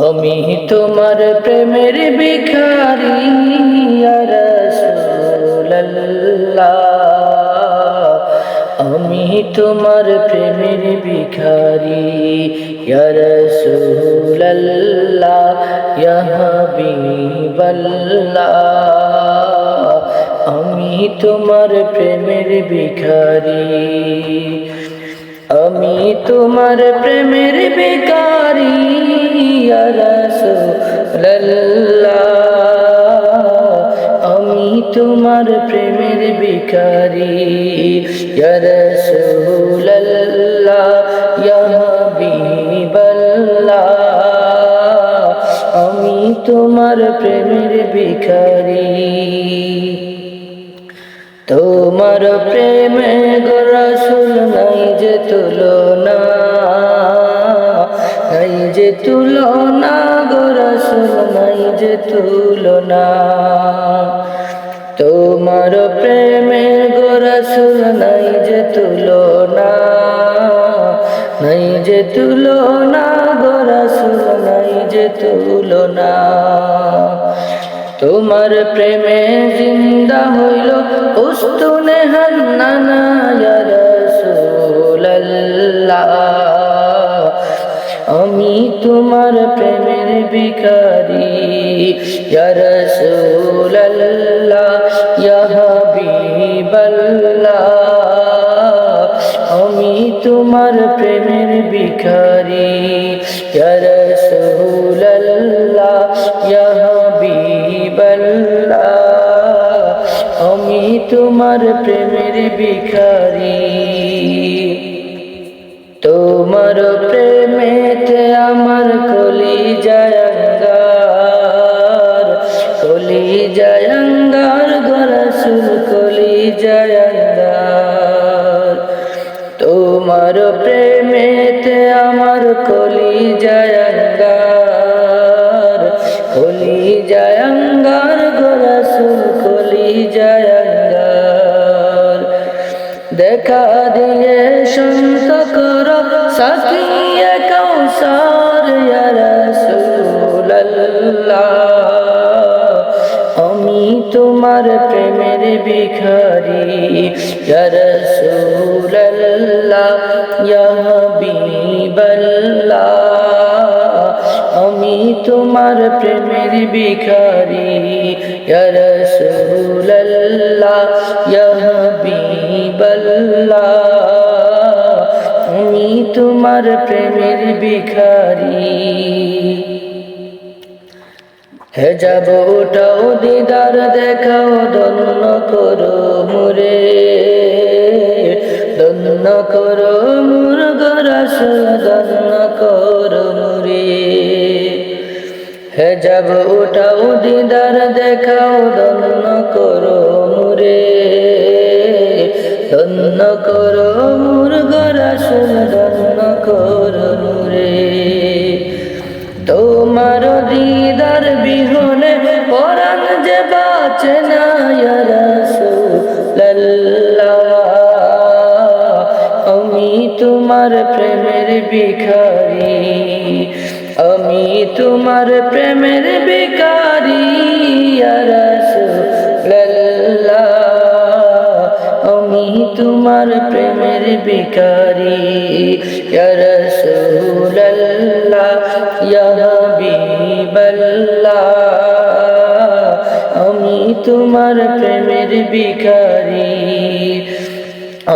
আমি তোমার প্রেমের ভিখারি ইয়া রাসূলুল্লাহ, আমি তোমার প্রেমের ভিখারি ইয়া রাসূলুল্লাহ, ইয়া হাবিবাল্লাহ, আমি তোমার প্রেমের ভিখারি। আমি তোমার প্রেমের ভিখারি ইয়া রাসূলুল্লাহ, আমি তোমার প্রেমের ভিখারি ইয়া রাসূলুল্লাহ, ইয়া হাবিবাল্লাহ, আমি তোমার প্রেমের ভিখারি। তোমার প্রেমে গো রাসূল নাই যে তুলনা, নাই যে তুলনা গো রাসূল, নাই যে তুলনা। তোমার প্রেমে গো রাসূল নাই যে তুলনা, নাই যে তুলনা গো রাসূল, নাই যে তুলনা। তোমার প্রেমে জিন্দা হইল উস্তুনে হান্নানা ইয়া রাসূলুল্লাহ, আমি তোমার প্রেমের ভিখারি ইয়া রাসূলুল্লাহ, ইয়া হাবিবাল্লাহ, আমি তোমার প্রেমের ভিখারি ইয়া রাসূলুল্লাহ, ইয়া হাবিবাল্লাহ, আমি তোমার প্রেমের ভিখারি। তোমার প্রেমেতে আমার কলিজায় আঙ্গার, কলিজায় আঙ্গার গো রাসূল, কলিজায় আঙ্গার। তোমার প্রেমেতে আমার কলিজায় আঙ্গার, কলিজায় আঙ্গার গো রাসূল, কলিজায় আঙ্গার। দেখা দিয়ে শান্ত করো সাকিয়ে কাউসার ইয়া রাসূলুল্লাহ, আমি তোমার প্রেমের ভিখারি ইয়া রাসূলুল্লাহ, ইয়া হাবিবাল্লাহ, আমি তোমার প্রেমের ভিখারি ইয়া রাসূলুল্লাহ, ইয়া হাবিবাল্লাহ, আমি তোমার প্রেমের ভিখারি। হেজাব ওঠাও দিদার দেখাও ধন্য করো মুরে, ধন্য করো মুর গো রাসূল, ধন্য করো মুরে। হেজাব ওঠাও দিদার দেখাও ধন্য করো মুরে, ধন্য করো মুর গো রাসূল, ধন্য করো মুরে। তোমার দিদার বিহনে পরাণ যে বাঁচে না ইয়া রাসূলুল্লাহ, আমি তোমার প্রেমের ভিখারি, আমি তোমার প্রেমের ভিখারি ইয়া রাসূলুল্লাহ, আমি তোমার প্রেমের ভিখারি ইয়া রাসূলুল্লাহ, ইয়া হাবিবাল্লাহ, আমি তোমার প্রেমের ভিখারি,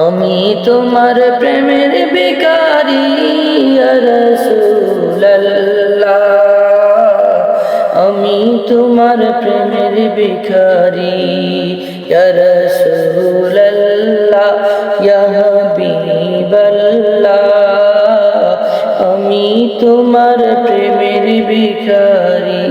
আমি তোমার প্রেমের ভিখারি ইয়া রাসূলুল্লাহ, আমি তোমার প্রেমের ভিখারি ইয়া রাসূলুল্লাহ, ইয়া হাবিবাল্লাহ, আমি তোমার প্রেমের ভিখারি।